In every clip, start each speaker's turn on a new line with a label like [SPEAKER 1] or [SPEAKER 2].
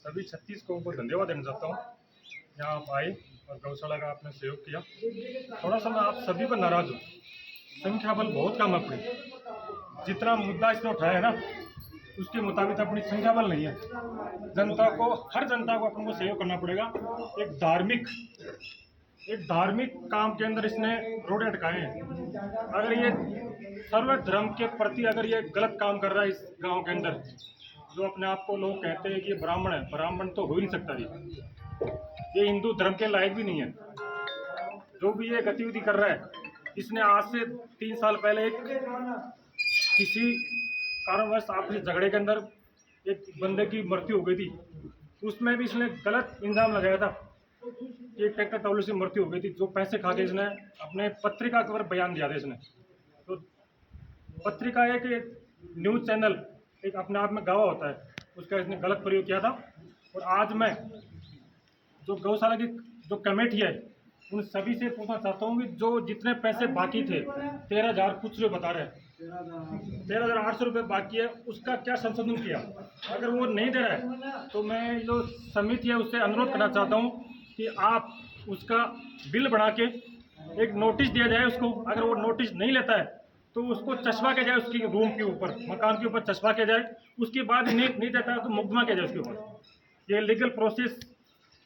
[SPEAKER 1] सभी 36 कौम को धन्यवाद देना चाहता हूँ। यहाँ आप आए और गौशाला का आपने सहयोग किया। थोड़ा सा मैं आप सभी पर नाराज हूँ, संख्या बल बहुत कम है अपनी। जितना मुद्दा इसने उठाया है ना, उसके मुताबिक अपनी संख्या बल नहीं है। जनता को, हर जनता को अपन को सहयोग करना पड़ेगा। एक धार्मिक काम के अंदर इसने रोड़े अटकाए हैं। अगर ये सर्व धर्म के प्रति अगर ये गलत काम कर रहा है इस गांव के अंदर, जो अपने आप को लोग कहते हैं कि ये ब्राह्मण है, ब्राह्मण तो हो ही नहीं सकता। ये हिंदू धर्म के लायक भी नहीं है। जो भी ये गतिविधि कर रहा है, इसने आज से 3 साल पहले एक किसी कारणवश आपसी झगड़े के अंदर एक बंदे की मृत्यु हो गई थी। उसमें भी इसने गलत इल्जाम लगाया था कि एक ट्रैक्टर ट्रॉली से मृत्यु हो गई थी, जो पैसे खा के इसने अपने पत्रिका के ऊपर बयान दिया था। इसने तो पत्रिका एक न्यूज़ चैनल एक अपने आप में गवाह होता है, उसका इसने गलत प्रयोग किया था। और आज मैं जो गौशाला की जो कमेटी है, उन सभी से पूछना चाहता हूँ कि जो जितने पैसे बाकी थे, 13,000 कुछ रुपये बता रहे हैं, 13,800 रुपये बाकी है, उसका क्या संशोधन किया? अगर वो नहीं दे रहा है तो मैं जो समिति है उससे अनुरोध करना चाहता हूँ कि आप उसका बिल बना के एक नोटिस दिया जाए उसको। अगर वो नोटिस नहीं लेता है तो उसको चश्मा किया जाए, उसकी रूम के ऊपर, मकान के ऊपर चश्मा किया जाए। उसके बाद नहीं देता है तो मुकदमा किया जाए उसके ऊपर। ये लीगल प्रोसेस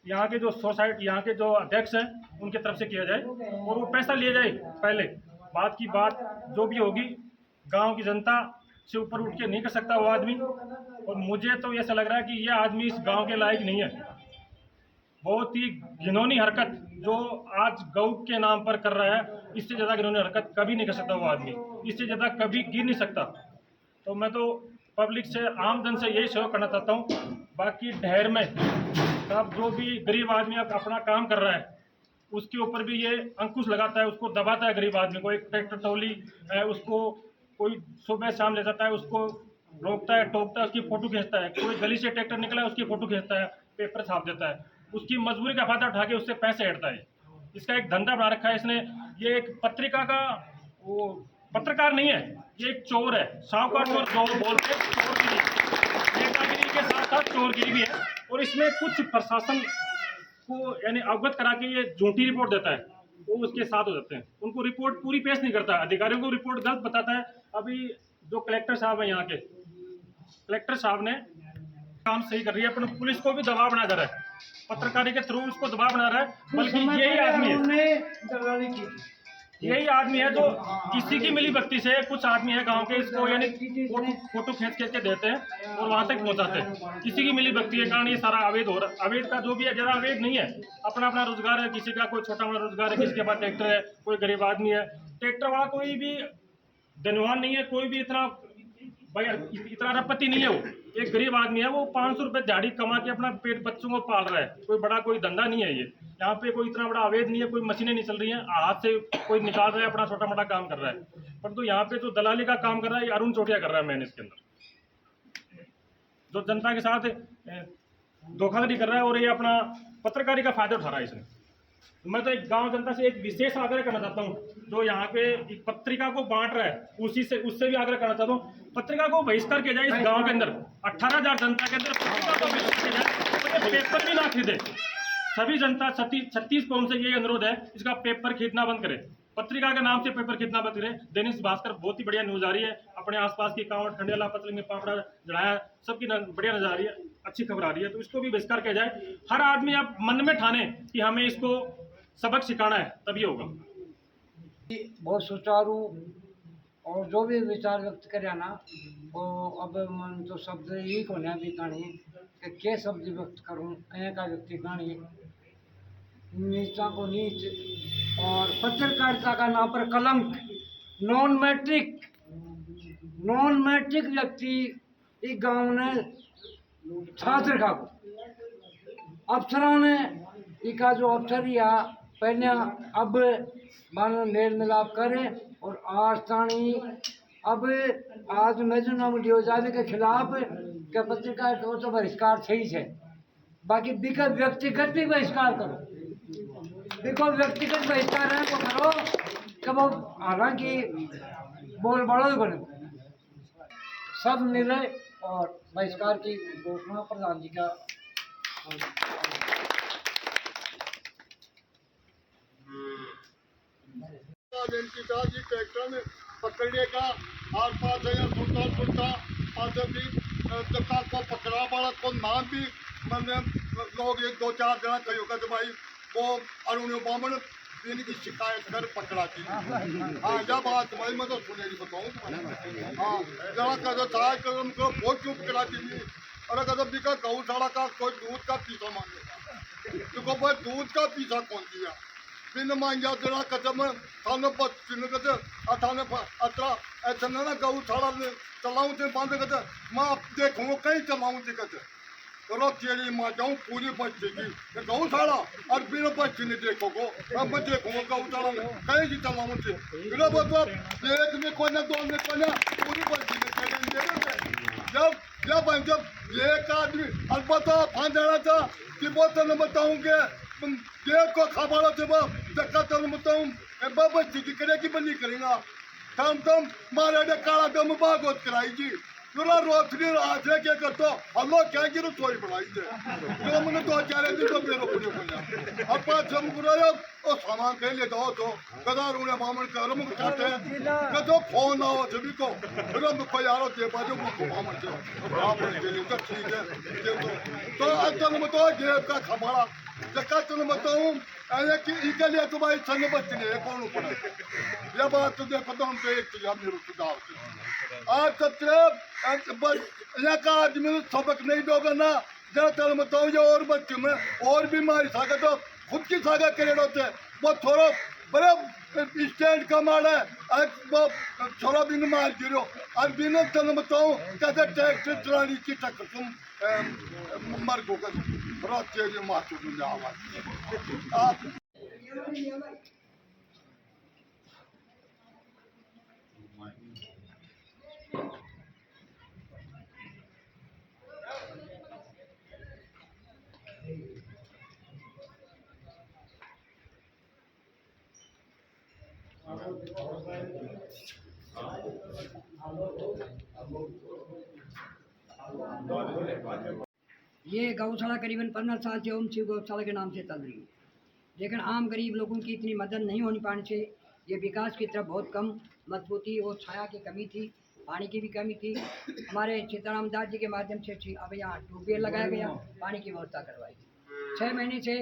[SPEAKER 1] यहाँ के जो सोसाइटी, यहाँ के जो अध्यक्ष हैं, उनकी तरफ से किया जाए और वो पैसा लिया जाए। पहले बात की बात जो भी होगी, गांव की जनता से ऊपर उठ के नहीं कर सकता वो आदमी। और मुझे तो ऐसा लग रहा है कि ये आदमी इस गांव के लायक नहीं है। बहुत ही घिनौनी हरकत जो आज गौ के नाम पर कर रहा है, इससे ज़्यादा घिनौनी हरकत कभी नहीं कर सकता वो आदमी, इससे ज़्यादा कभी गिर नहीं सकता। तो मैं तो पब्लिक से, आम जन से यही सहयोग करना चाहता हूँ। बाकी ढेर में अब जो भी गरीब आदमी अपना काम कर रहा है, उसके ऊपर भी ये अंकुश लगाता है, उसको दबाता है। गरीब आदमी को एक ट्रैक्टर ट्रॉली है, उसको कोई सुबह शाम ले जाता है, उसको रोकता है, टोकता है, उसकी फ़ोटो खींचता है। कोई गली से ट्रैक्टर निकला है, उसकी फ़ोटो खींचता है, पेपर छाप देता है, उसकी मजबूरी का फायदा उठा के उससे पैसे हटता है। इसका एक धंधा बना रखा है इसने। ये एक पत्रिका का, वो पत्रकार नहीं है, ये एक चोर है। साहूकार चोर जो बोलते हैं, चोरगिरी, नेतागिरी के साथ साथ चोरगिरी भी है। और इसमें कुछ प्रशासन को यानी अवगत करा के ये झूठी रिपोर्ट देता है, वो उसके साथ हो जाते हैं। उनको रिपोर्ट पूरी पेश नहीं करता, अधिकारियों को रिपोर्ट गलत बताता है। अभी जो कलेक्टर साहब है, यहाँ के कलेक्टर साहब ने काम सही कर रही है, अपने पुलिस को भी दबाव बना जा रहा है, पत्रकारी के थ्रू उसको दबाव बना रहा है। बल्कि यही आदमी है जो किसी की मिली भक्ति से, कुछ आदमी है गांव के, इसको यानी फोटो खींच के देते हैं और वहां तक पहुंचाते हैं। किसी की मिली भक्ति के कारण ये सारा अवैध हो रहा है। अवैध का जो भी है, ज़्यादा अवैध नहीं है, अपना अपना रोजगार है। किसी का कोई छोटा मोटा रोजगार है, किसी के पास ट्रैक्टर है, कोई गरीब आदमी है। ट्रैक्टर वाला कोई भी धनवान नहीं है, कोई भी इतना अरबपति नहीं है। वो एक गरीब आदमी है, वो 500 रुपये दिहाड़ी कमा के अपना पेट बच्चों को पाल रहा है। कोई बड़ा कोई धंधा नहीं है ये। यहाँ पे कोई इतना बड़ा अवैध नहीं है, कोई मशीनें नहीं चल रही हैं, हाथ से कोई निकाल रहा है, अपना छोटा मोटा काम कर रहा है। परंतु यहाँ पे जो दलाली का काम कर रहा है, ये अरुण चोटिया कर रहा है। मैंने इसके अंदर जो जनता के साथ धोखाधड़ी कर रहा है और ये अपना पत्रकारी का फायदा उठा रहा है इसने। मैं तो एक गांव जनता से एक विशेष आग्रह करना चाहता हूं, जो यहाँ पे पत्रिका को बांट रहा है, उससे भी आग्रह करना चाहता हूं, पत्रिका को बहिष्कार किया जाए। इस गांव के अंदर 18,000 जनता के अंदर पत्रिका को बहिष्कार किया जाए, तो ये पेपर भी ना खरीदे। सभी जनता 36 कौम से यही अनुरोध है, इसका पेपर खरीदना बंद करे, पत्रिका के नाम से पेपर खरीदना बंद करे। दैनिक भास्कर बहुत ही बढ़िया न्यूज आ रही है, अपने आसपास की कांवड़, खंडेला, पतली में पापड़ा जड़ाया, सबकी बढ़िया नजर आ रही है, अच्छी खबर आ रही है। तो इसको भी बहिष्कार किया जाए। हर आदमी अब मन में ठाने कि हमें इसको सबक सिखाना है, तभी होगा।
[SPEAKER 2] बहुत सुचारू और जो भी विचार व्यक्त करे ना, वो अब मन तो शब्द यही को भी कहानी कि क्या शब्द व्यक्त करूँ, कहीं का व्यक्ति कहानी नीचा को नीच और पत्रकारिता का नाम पर कलंक। नॉन मैट्रिक व्यक्ति इस गांव ने छात्र का अफसरों ने इका जो अफसर या पहले अब मानो मेल मिलाप करें और आज ताणी अब आज मेजरनाम लियो जाने के खिलाफ के पत्रिका को तो बहिष्कार सही है। बाकी बिका व्यक्तिगत भी बहिष्कार करो, बिको व्यक्तिगत बहिष्कार है वो करो कि वो हालांकि बोल बड़ो बने सब मिले और बहिष्कार की घोषणा प्रधान जी का
[SPEAKER 3] बेनती था कि ट्रैक्टर में पकड़िएगा आर पास है या सुनता सुनता आज भी तथा को पकड़ा वाला को नाम भी मैंने लोग एक दो चार जना कही होगा तो भाई वो अरुण बामन इनकी शिकायत कर पकड़ा थी। हाँ जब बात भाई मैं तो सुनेगी बताऊँ। हाँ जरा कदम था कदम को बहुत चुप करा दी और कदम भी का गौशाला का कोई दूध का पीसा मांगेगा तो भाई दूध का पीसा कौन दिया बिन मांगा जरा कदम थाने पर चिन्ह कद थाने पर अतरा ऐसा ना गौशाला चलाऊं थे बंद कद मैं देखूंगा कहीं चलाऊं थे कद चलो तेरी माँ जाऊँ पूरी बच्चे की गौशाला और बिना बच्चे नहीं देखोगे अब मैं देखूंगा गौशाला कहीं की चलाऊं थे बिना मतलब एक में कोई ना दो में कोई ना पूरी बच्चे ने जब एक आदमी अलबत्ता फांदाना था कि वो तो बताऊंगे देव को खबर थे वो धक्का तो बताऊं बाबा जी करेगी बनी करेगा तम मारे ने काला दम भागवत कराई जी पूरा रोशनी आज है क्या करतो हल्लो क्या गिरो सोई बढ़ाई थे जो मैंने दो चार दिन तो मेरे को नहीं अब पास हम पूरा ओ सामान कहीं ले दो तो कदार उन्हें मामन कर मुझे चाहते हैं कदो फोन आओ सभी को फिर हम कोई यारो दे बाजू को मामन से आप के लिए तो ठीक है तो अंतर में तो जेब का खबरा जका तुम बताऊं अरे कि इनके लिए तुम्हारी संग बचने कौन ऊपर ये बात तो देखो तो हम तो एक चीज हम सुधार आज सत्य यहाँ का आदमी सबक नहीं दोगे ना जरा चल बताऊं ये और बच्चे में और बीमारी सागा तो खुद की सागा करे होते वो थोड़ा बड़े स्टैंड का मार है वो थोड़ा बिन मार गिरो और बिना चल बताऊं कैसे टैक्टर चलानी की तक तुम मर गो कर रात के माचो दुनिया आवाज
[SPEAKER 2] ये गौशाला करीबन 15 साल से ओम शिव गौशाला के नाम से चल रही है, लेकिन आम गरीब लोगों की इतनी मदद नहीं होने पाने से ये विकास की तरफ बहुत कम मजबूती और छाया की कमी थी, पानी की भी कमी थी। हमारे सीताराम दास जी के माध्यम से थी, अब यहाँ ट्यूबवेल लगाया गया, पानी की व्यवस्था करवाई गई। 6 महीने से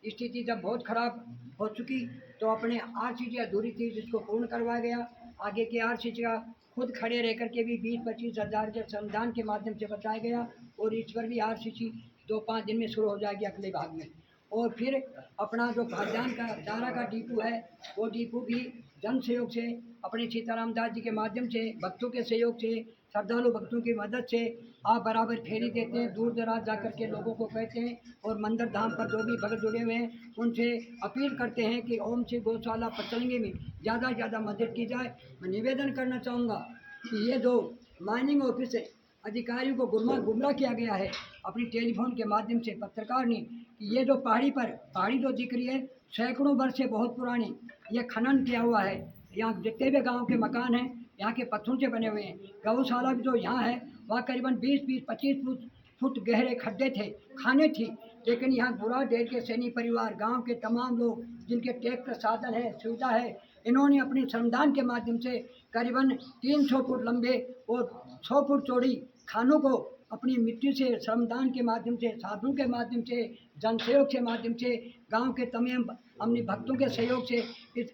[SPEAKER 2] स्थिति जब बहुत खराब हो चुकी तो अपने RCC अधूरी थी जिसको पूर्ण करवाया गया। आगे के RCC का खुद खड़े रह कर के भी 20-25 हज़ार के श्रमदान के माध्यम से बताया गया और इस पर भी RCC 2-5 दिन में शुरू हो जाएगी अगले भाग में। और फिर अपना जो खाद्यान्न का चारा का डिपो है वो डिपो भी जन सहयोग से अपने सीताराम दास जी के माध्यम से भक्तों के सहयोग से श्रद्धालु भक्तों की मदद से आप बराबर फेरी देते हैं, दूर दराज जा कर के लोगों को कहते हैं और मंदिर धाम पर जो भी भक्त जुड़े हुए हैं उनसे अपील करते हैं कि ओम शिव गौशाला पचलंगे में ज़्यादा से ज़्यादा मदद की जाए। मैं निवेदन करना चाहूँगा कि ये जो माइनिंग ऑफिस है अधिकारियों को गुमराह किया गया है अपनी टेलीफोन के माध्यम से पत्रकार ने कि ये जो पहाड़ी जो दिख रही है सैकड़ों वर्ष से बहुत पुरानी ये खनन किया हुआ है। यहाँ जितने भी गांव के मकान हैं यहाँ के पत्थरों से बने हुए हैं। गौशाला जो यहाँ है वहाँ करीबन 20-25 फुट गहरे खड्डे थे, खाने थी, लेकिन यहाँ बुरा डेर के सैनी परिवार गांव के तमाम लोग जिनके ट्रैक्टर साधन है सुविधा है इन्होंने अपने श्रमदान के माध्यम से करीबन 300 फुट लंबे और 100 फुट चौड़ी खानों को अपनी मिट्टी से श्रमदान के माध्यम से साधुओं के माध्यम से जनसहयोग के माध्यम से गांव के तमाम अपने भक्तों के सहयोग से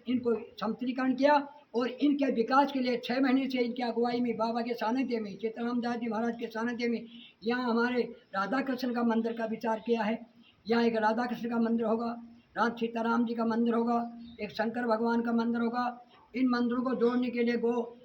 [SPEAKER 2] इनको समतलीकरण किया और इनके विकास के लिए 6 महीने से इनकी अगुवाई में बाबा के सानिध्य में सीताराम दास जी महाराज के सानिध्य में यहाँ हमारे राधा कृष्ण का मंदिर का विचार किया है। यहाँ एक राधा कृष्ण का मंदिर होगा, राम सीताराम जी का मंदिर होगा, एक शंकर भगवान का मंदिर होगा। इन मंदिरों को जोड़ने के लिए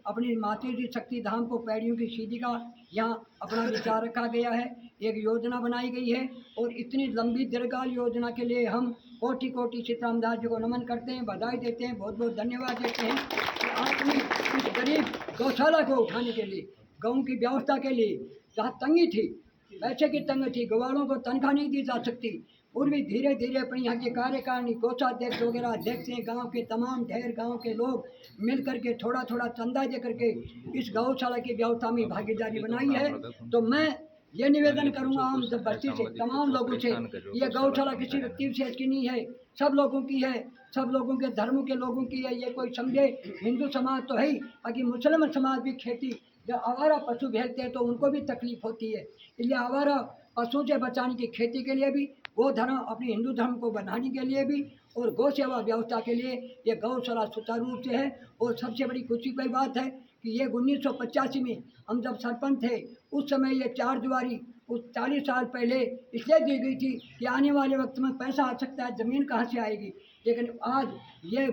[SPEAKER 2] अपनी माता जी शक्ति धाम को पैड़ियों की सीधी का यहाँ अपना विचार रखा गया है, एक योजना बनाई गई है और इतनी लंबी दीर्घकाल योजना के लिए हम कोटि कोटि सीताराम दास जी को नमन करते हैं, बधाई देते हैं, बहुत बहुत धन्यवाद देते हैं कि आपने इस गरीब गौशाला को उठाने के लिए गाँव की व्यवस्था के लिए जहाँ तंगी थी पैसे की तंगी थी, गवारों को तनख्वाह नहीं दी जा सकती और भी धीरे धीरे अपनी यहाँ के कार्यकारिणी कोषाध्यक्ष वगैरह अध्यक्ष हैं, गांव के तमाम ढेर गांव के लोग मिल करके थोड़ा थोड़ा चंदा दे करके इस गौशाला की व्यवस्था में भागीदारी बनाई है। तो मैं
[SPEAKER 4] ये निवेदन करूंगा आम बस्ती से, तमाम लोगों से, ये गौशाला किसी व्यक्ति विशेष की नहीं है, सब लोगों की है, सब लोगों के धर्म के लोगों की है। ये कोई समझे हिंदू समाज तो है ही, बाकी मुसलमान समाज भी खेती जब आवारा पशु भेजते हैं तो उनको भी तकलीफ होती है। इसलिए आवारा पशु से बचाने की खेती के लिए भी, गो धर्म अपने हिंदू धर्म को बढ़ाने के लिए भी और गौ सेवा व्यवस्था के लिए ये गौशाला सुचारू रूप से है। और सबसे बड़ी खुशी की बात है कि ये 1985 में हम जब सरपंच थे उस समय ये 4 दीवारी उस 40 साल पहले इसलिए दी गई थी कि आने वाले वक्त में पैसा आ सकता है, ज़मीन कहाँ से आएगी। लेकिन आज ये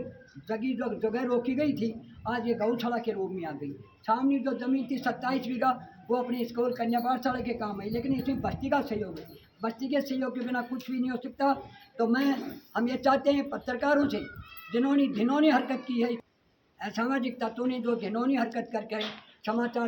[SPEAKER 4] जगह रोकी गई थी, आज ये गौशाला के रूप में आ गई। सामने जो ज़मीन थी 27 बीघा वो अपनी स्कूल कन्या पाठशाला के काम है, लेकिन इसमें बस्ती का सहयोग है। बस्ती के सहयोग के बिना कुछ भी नहीं हो सकता। तो हम ये चाहते हैं पत्रकारों से जिन्होंने घिनौनी हरकत की है, असामाजिक तत्वों ने जो घिनौनी हरकत करके समाचार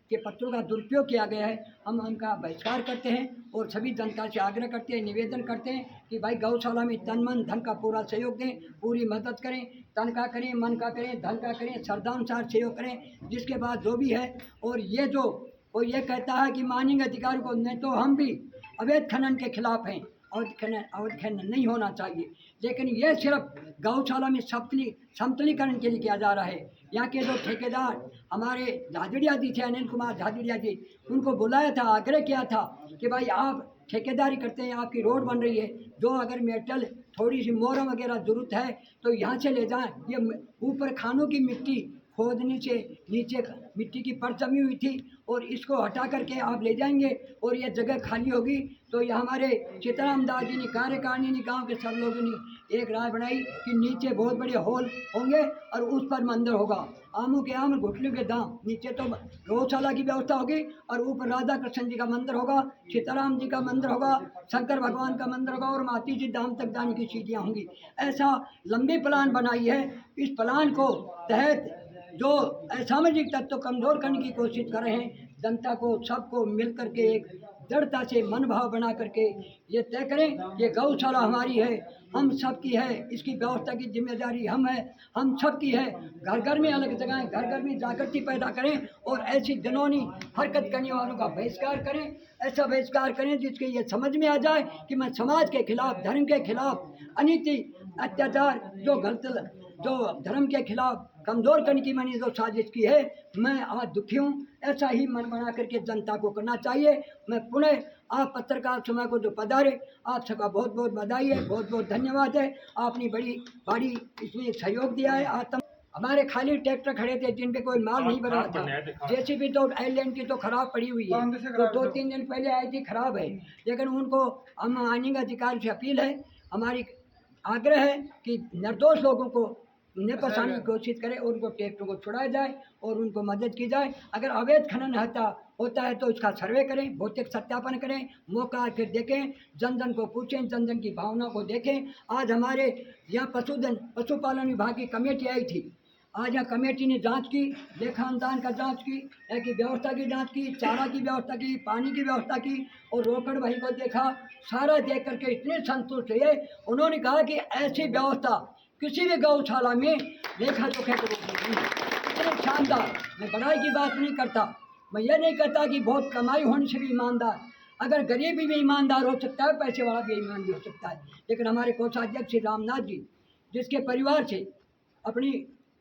[SPEAKER 4] के पत्रों का दुरुपयोग किया गया है, हम उनका बहिष्कार करते हैं और सभी जनता से आग्रह करते हैं, निवेदन करते हैं कि भाई गौशाला में तन मन धन का पूरा सहयोग दें, पूरी मदद करें, तन का करें, मन का करें, धन का करें, श्रद्धानुसार सहयोग करें, जिसके बाद जो भी है। और ये जो कोई ये कहता है कि माननीय अधिकारियों को, नहीं तो हम भी अवैध खनन के खिलाफ हैं, अवैध खनन नहीं होना चाहिए। लेकिन ये सिर्फ गौशाला में समतलीकरण के लिए किया जा रहा है। यहाँ के जो ठेकेदार हमारे झाझड़िया जी थे, अनिल कुमार झाझड़िया जी, उनको बुलाया था, आग्रह किया था कि भाई आप ठेकेदारी करते हैं, आपकी रोड बन रही है, जो अगर मेटल थोड़ी सी मोरम वगैरह ज़रूरत है तो यहाँ से ले जाएं। ये ऊपर खानों की मिट्टी खोदने से नीचे मिट्टी की परत जमी हुई थी और इसको हटा करके आप ले जाएंगे और ये जगह खाली होगी। तो ये हमारे सीताराम दास जी ने, कार्यकारिणी ने, गांव के सब लोगों ने एक राय बनाई कि नीचे बहुत बड़े हॉल होंगे और उस पर मंदिर होगा, आमों के आम घुटनों के दाम, नीचे तो गौशाला की व्यवस्था होगी और ऊपर राधा कृष्ण जी का मंदिर होगा, सीताराम जी का मंदिर होगा, शंकर भगवान का मंदिर होगा और माती जी धाम तक जाने की सीढ़ियाँ होंगी। ऐसा लंबी प्लान बनाई है। इस प्लान को तहत जो असामाजिक तत्व कमज़ोर करने की कोशिश कर रहे हैं, जनता को सबको मिल करके एक दृढ़ता से मनोभाव बना करके ये तय करें कि गौशाला हमारी है, हम सब की है, इसकी व्यवस्था की जिम्मेदारी हम सब की है। घर घर में अलग जगह घर घर में जागृति पैदा करें और ऐसी घिनौनी हरकत करने वालों का बहिष्कार करें। ऐसा बहिष्कार करें जिसके ये समझ में आ जाए कि मैं समाज के खिलाफ, धर्म के खिलाफ, अनीति अत्याचार जो गलत जो धर्म के खिलाफ कमज़ोर करने की मैंने जो साजिश की है, मैं आज दुखी हूँ। ऐसा ही मन बना करके जनता को करना चाहिए। मैं पुनः आप पत्रकार समाज को जो पधारे, आप सबका बहुत बहुत बधाई है, बहुत बहुत धन्यवाद है। आपने बड़ी इसमें सहयोग दिया है। आज हमारे खाली ट्रैक्टर खड़े थे जिन पे कोई माल नहीं बना था। जेसीबी तो आइलैंड की तो खराब पड़ी हुई है, तो 2-3 दिन पहले आई थी, खराब है। लेकिन उनको हम माननीय अधिकारी से अपील है, हमारी आग्रह है कि निर्दोष लोगों को न फंसाने की कोशिश करें और उनको ट्रैक्टर को छुड़ाया जाए और उनको मदद की जाए। अगर अवैध खनन होता है तो उसका सर्वे करें, भौतिक सत्यापन करें, मौका फिर देखें, जन जन को पूछें, जन जन की भावना को देखें। आज हमारे यहाँ पशुपालन विभाग की कमेटी आई थी। आज यहाँ कमेटी ने जांच की, लेखानुदान का जांच की, की व्यवस्था की जांच की, चारा की व्यवस्था की, पानी की व्यवस्था की और रोकड़ भाई को देखा। सारा देख करके इतने संतुष्ट हुए। उन्होंने कहा कि ऐसी व्यवस्था किसी भी गौशाला में लेखा जोखा के रूप में नहीं। इतने शानदार, मैं बड़ाई की बात नहीं करता, मैं ये नहीं कहता कि बहुत कमाई होने से भी ईमानदार, अगर गरीब भी ईमानदार हो सकता है, पैसे वाला भी ईमान भी हो सकता है। लेकिन हमारे कोषाध्यक्ष श्री रामनाथ जी, जिसके परिवार से अपनी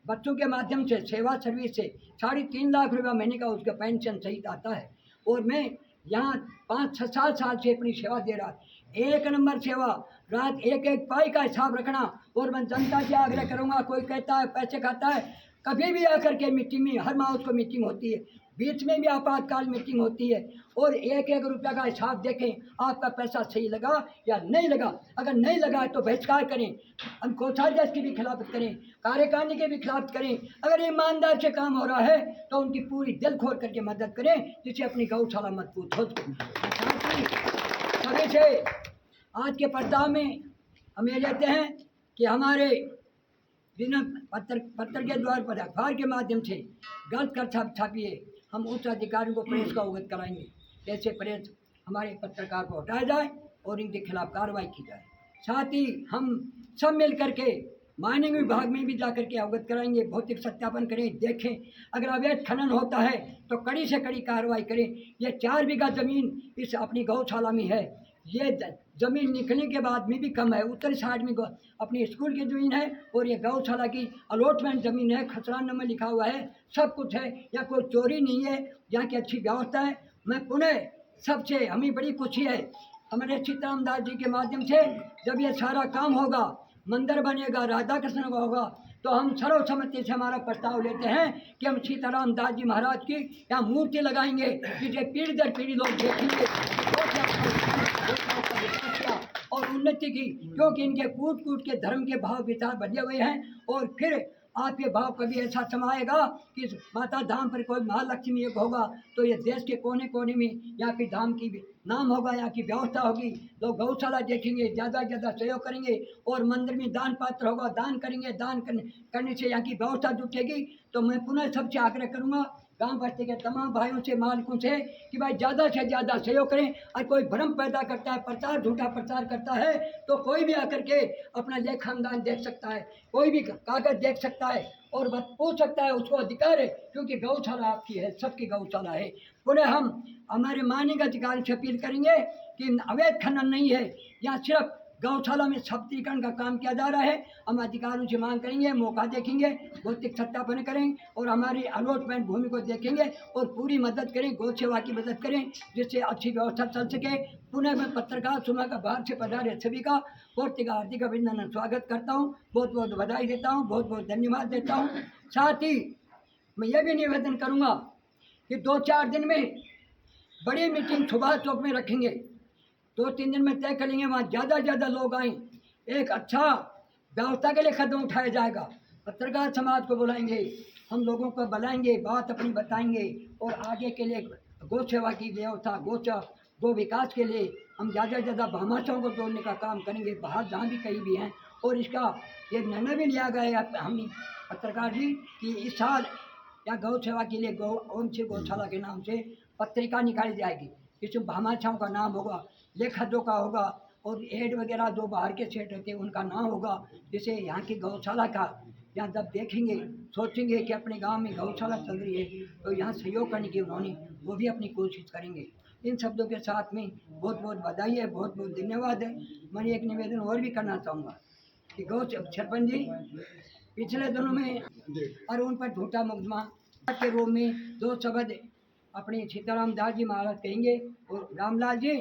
[SPEAKER 4] बच्चों के माध्यम से सेवा सर्विस से 3.5 लाख रुपया महीने का उसका पेंशन सहित आता है और मैं यहाँ 5-6 साल से अपनी सेवा दे रहा। एक नंबर सेवा, रात एक पाई का हिसाब रखना। और मैं जनता से आग्रह करूँगा, कोई कहता है पैसे खाता है, कभी भी आकर के मीटिंग में, हर माह उसको मीटिंग होती है, बीच में भी आपातकाल मीटिंग होती है और एक रुपया का हिसाब देखें आपका पैसा सही लगा या नहीं लगा। अगर नहीं लगा तो बहिष्कार करें, हम कोषाध्यक्ष के भी खिलाफ करें, कार्यकारिणी के भी खिलाफ करें। अगर ईमानदार से काम हो रहा है तो उनकी पूरी दिल खोल करके मदद करें, जिससे अपनी गौशाला मजबूत हो सके। सभी से आज के पर्दा में हम ये लेते हैं कि हमारे बिना पत्र के द्वार पर अखबार के माध्यम से गलत कर छापिए, हम उच्च अधिकारियों को प्रेस का अवगत कराएंगे। जैसे प्रेस हमारे पत्रकार को हटाया जाए और इनके खिलाफ कार्रवाई की जाए। साथ ही हम सब मिल करके माइनिंग विभाग में भी जाकर के अवगत कराएंगे, भौतिक सत्यापन करें, देखें। अगर अवैध खनन होता है तो कड़ी से कड़ी कार्रवाई करें। ये 4 बीघा ज़मीन इस अपनी गौशाला में है, ये ज़मीन निकलने के बाद में भी कम है। उत्तरी साइड में अपनी स्कूल की ज़मीन है और ये गौशाला की अलॉटमेंट ज़मीन है, खसरा नंबर लिखा हुआ है, सब कुछ है। यहाँ कोई चोरी नहीं है, यहाँ की अच्छी व्यवस्था है। मैं पुनः सबसे हमें बड़ी खुशी है, हमारे सीताराम दास जी के माध्यम से जब ये सारा काम होगा, मंदिर बनेगा, राधा कृष्ण का होगा, तो हम सर्वसम्मति से हमारा प्रस्ताव लेते हैं कि हम सीताराम दास जी महाराज की यहाँ मूर्ति लगाएंगे, जिसे पीढ़ी दर पीढ़ी लोग देखेंगे और उन्नति की, क्योंकि इनके कूट कूट के धर्म के भाव विचार बने हुए हैं। और फिर आपके भाव कभी ऐसा समाएगा कि माता धाम पर कोई महालक्ष्मी योग होगा तो ये देश के कोने कोने में यहाँ की धाम की नाम होगा, यहाँ की व्यवस्था होगी, लोग गौशाला देखेंगे, ज़्यादा से ज़्यादा सहयोग करेंगे और मंदिर में दान पात्र होगा, दान करेंगे, दान करने से यहाँ की व्यवस्था जुटेगी। तो मैं पुनः सबसे आग्रह करूँगा गांव बस्ती के तमाम भाइयों से, मालिकों से कि भाई ज़्यादा से ज़्यादा सहयोग करें। और कोई भ्रम पैदा करता है, प्रचार झूठा प्रचार करता है, तो कोई भी आकर के अपना लेखानुदान देख सकता है, कोई भी कागज देख सकता है और पूछ सकता है, उसको अधिकार है, क्योंकि गौशाला आपकी है, सबकी गौशाला है। पुनः हम हमारे माननीय अधिकारी से अपील करेंगे कि अवैध खनन नहीं है, यहाँ सिर्फ गौशाला में सब्तीकरण का काम किया जा रहा है। हम अधिकारियों से मांग करेंगे, मौका देखेंगे, भौतिक सत्यापन करें और हमारी अलॉटमेंट भूमि को देखेंगे और पूरी मदद करें, गौ सेवा की मदद करें, जिससे अच्छी व्यवस्था चल सके। पुनः मैं पत्रकार सुना का बाहर से पधारे सभी का बहुत हार्दिक अभिनंदन स्वागत करता हूँ, बहुत बहुत बधाई देता हूँ, बहुत बहुत धन्यवाद देता हूँ। साथ ही मैं ये भी निवेदन करूँगा कि 2-4 दिन में बड़ी मीटिंग सुभाष चौक में रखेंगे, 2-3 दिन में तय करेंगे, वहाँ ज़्यादा से ज़्यादा लोग आएँ, एक अच्छा व्यवस्था के लिए कदम उठाया जाएगा। पत्रकार समाज को बुलाएंगे, हम लोगों को बुलाएंगे, बात अपनी बताएंगे और आगे के लिए गौ सेवा की व्यवस्था, गो विकास के लिए हम ज़्यादा से ज़्यादा भामाशाहों को जोड़ने का काम करेंगे, बाहर जहाँ भी कहीं भी हैं। और इसका ये निर्णय भी लिया गया है हम पत्रकार जी कि इस साल या गौ सेवा के लिए ओम से गौशाला के नाम से पत्रिका निकाली जाएगी, इसमें भामाशाहों का नाम होगा, लेखकों का होगा और एड वगैरह जो बाहर के सेट होते हैं उनका नाम होगा, जिसे यहाँ की गौशाला का यहाँ जब देखेंगे सोचेंगे कि अपने गांव में गौशाला चल रही है तो यहाँ सहयोग करने की उन्होंने वो भी अपनी कोशिश करेंगे। इन शब्दों के साथ में बहुत बहुत बधाई है, बहुत बहुत धन्यवाद है। मैं एक निवेदन और भी करना चाहूँगा कि गौ सरपंच जी पिछले दिनों में और उन पर झूठा मुकदमा के रूप में 2 शब्द अपने सीताराम दास जी महाराज कहेंगे और रामलाल जी